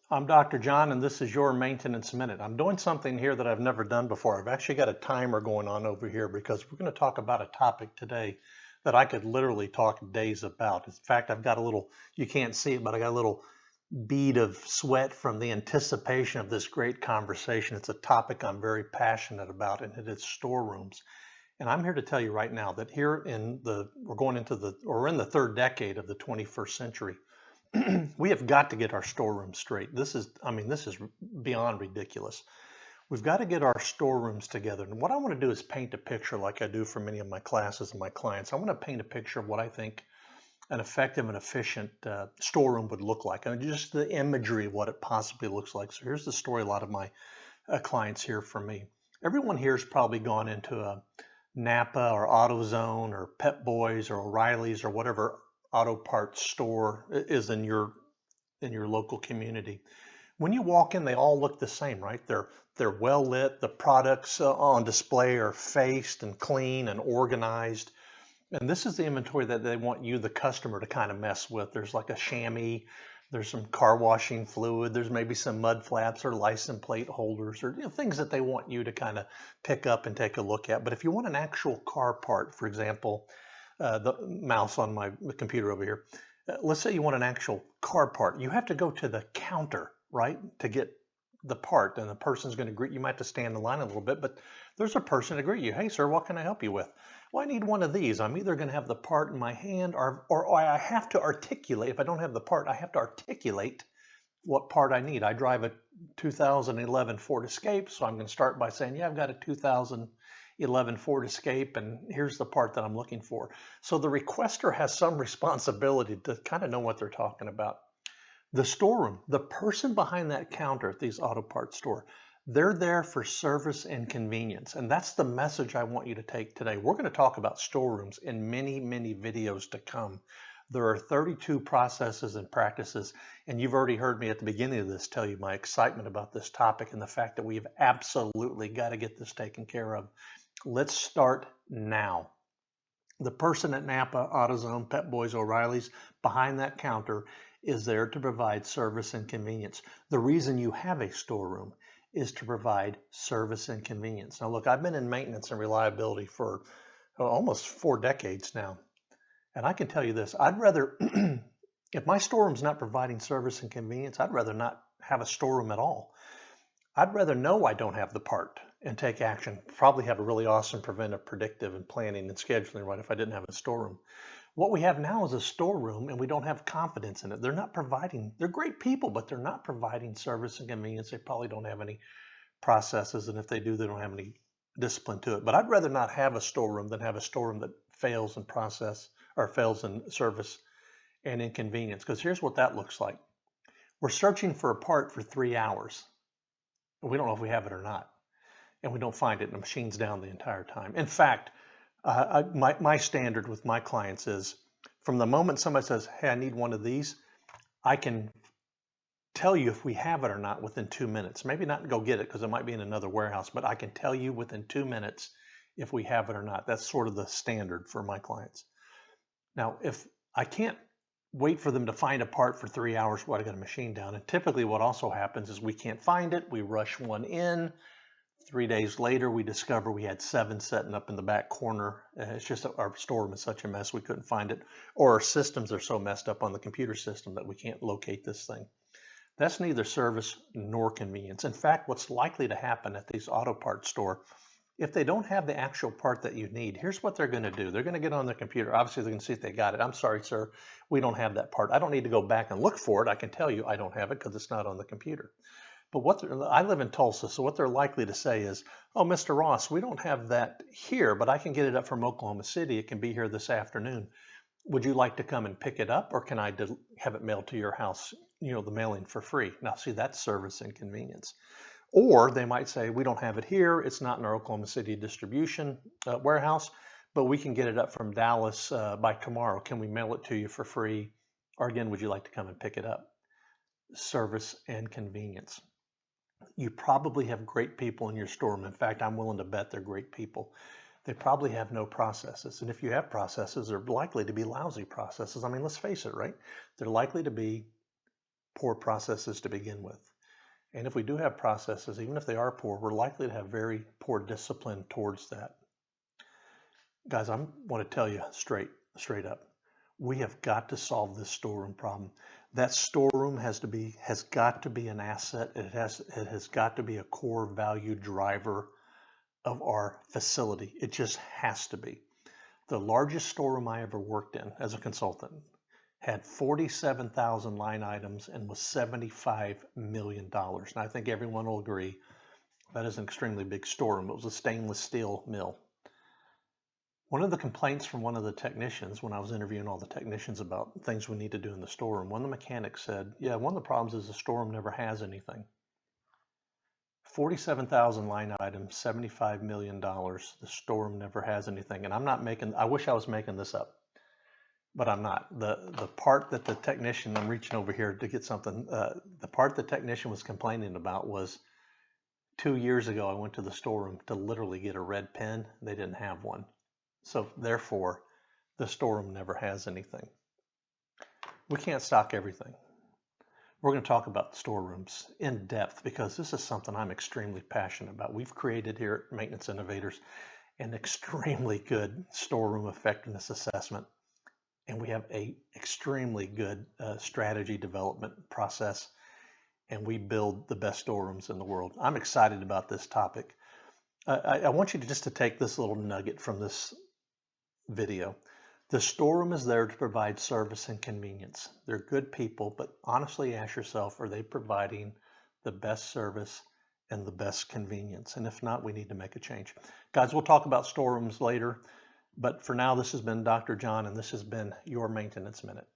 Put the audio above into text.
I'm Dr. John, and this is your Maintenance Minute. I'm doing something here that I've never done before. I've actually got a timer going on over here because we're going to talk about a topic today that I could literally talk days about. In fact, I've got a little, you can't see it, but I got a little bead of sweat from the anticipation of this great conversation. It's a topic I'm very passionate about, and it is storerooms. And I'm here to tell you right now that we're in the third decade of the 21st century. We have got to get our storeroom straight. This is beyond ridiculous. We've got to get our storerooms together. And what I want to do is paint a picture like I do for many of my classes and my clients. I want to paint a picture of what I think an effective and efficient storeroom would look like, and just the imagery of what it possibly looks like. So here's the story a lot of my clients hear from me. Everyone here has probably gone into a Napa or AutoZone or Pep Boys or O'Reilly's or whatever auto parts store is in your local community. When you walk in, they all look the same, right? They're well lit. The products on display are faced and clean and organized. And this is the inventory that they want you, the customer, to kind of mess with. There's like a chamois, there's some car washing fluid, there's maybe some mud flaps or license plate holders, or things that they want you to kind of pick up and take a look at. But if you want an actual car part, for example, the mouse on my computer over here, let's say you want an actual car part, you have to go to the counter, right, to get the part, and the person's going to greet you. You might have to stand in line a little bit, but there's a person to greet you. Hey, sir, what can I help you with? Well, I need one of these. I'm either going to have the part in my hand or I have to articulate. If I don't have the part, I have to articulate what part I need. I drive a 2011 Ford Escape, so I'm going to start by saying, yeah, I've got a 2011 Ford Escape, and here's the part that I'm looking for. So the requester has some responsibility to kind of know what they're talking about. The storeroom, the person behind that counter at these auto parts store, they're there for service and convenience. And that's the message I want you to take today. We're going to talk about storerooms in many, many videos to come. There are 32 processes and practices, and you've already heard me at the beginning of this tell you my excitement about this topic and the fact that we've absolutely got to get this taken care of. Let's start now. The person at Napa, AutoZone, Pep Boys, O'Reilly's behind that counter is there to provide service and convenience. The reason you have a storeroom is to provide service and convenience. Now look, I've been in maintenance and reliability for almost 4 decades now. And I can tell you this, I'd rather, if my storeroom's not providing service and convenience, I'd rather not have a storeroom at all. I'd rather know I don't have the part and take action. Probably have a really awesome preventive, predictive, and planning and scheduling right if I didn't have a storeroom. What we have now is a storeroom, and we don't have confidence in it. They're great people, but they're not providing service and convenience. They probably don't have any processes, and if they do, they don't have any discipline to it. But I'd rather not have a storeroom than have a storeroom that fails in process or fails in service and inconvenience. Because here's what that looks like. We're searching for a part for 3 hours, and we don't know if we have it or not. And we don't find it, and the machine's down the entire time. In fact, my standard with my clients is from the moment somebody says, hey, I need one of these, I can tell you if we have it or not within 2 minutes. Maybe not go get it because it might be in another warehouse, but I can tell you within 2 minutes if we have it or not. That's sort of the standard for my clients. Now, if I can't wait for them to find a part for 3 hours while I got a machine down, and typically what also happens is we can't find it, we rush one in. 3 days later, we discover we had 7 setting up in the back corner. It's just that our storeroom is such a mess we couldn't find it. Or our systems are so messed up on the computer system that we can't locate this thing. That's neither service nor convenience. In fact, what's likely to happen at these auto parts store, if they don't have the actual part that you need, here's what they're going to do. They're going to get on their computer. Obviously, they're going to see if they got it. I'm sorry, sir, we don't have that part. I don't need to go back and look for it. I can tell you I don't have it because it's not on the computer. But I live in Tulsa, so what they're likely to say is, oh, Mr. Ross, we don't have that here, but I can get it up from Oklahoma City. It can be here this afternoon. Would you like to come and pick it up, or can I have it mailed to your house, the mailing for free? Now, see, that's service and convenience. Or they might say, we don't have it here. It's not in our Oklahoma City distribution warehouse, but we can get it up from Dallas by tomorrow. Can we mail it to you for free? Or again, would you like to come and pick it up? Service and convenience. You probably have great people in your storeroom. In fact, I'm willing to bet they're great people. They probably have no processes. And if you have processes, they're likely to be lousy processes. I mean, let's face it, right? They're likely to be poor processes to begin with. And if we do have processes, even if they are poor, we're likely to have very poor discipline towards that. Guys, I want to tell you straight up, we have got to solve this storeroom problem. That storeroom has got to be an asset. It has got to be a core value driver of our facility. It just has to be. The largest storeroom I ever worked in as a consultant had 47,000 line items and was $75 million. And I think everyone will agree that is an extremely big storeroom. It was a stainless steel mill. One of the complaints from one of the technicians, when I was interviewing all the technicians about things we need to do in the storeroom, one of the mechanics said, yeah, one of the problems is the storeroom never has anything. 47,000 line items, $75 million. The storeroom never has anything. And I wish I was making this up, but I'm not. The part that the technician, I'm reaching over here to get something, the part the technician was complaining about was 2 years ago, I went to the storeroom to literally get a red pen. They didn't have one. So therefore, the storeroom never has anything. We can't stock everything. We're going to talk about storerooms in depth because this is something I'm extremely passionate about. We've created here at Maintenance Innovators an extremely good storeroom effectiveness assessment, and we have an extremely good strategy development process, and we build the best storerooms in the world. I'm excited about this topic. I want you to take this little nugget from this video. The storeroom is there to provide service and convenience. They're good people, but honestly ask yourself, are they providing the best service and the best convenience? And if not, we need to make a change. Guys, we'll talk about storerooms later, but for now, this has been Dr. John, and this has been your Maintenance Minute.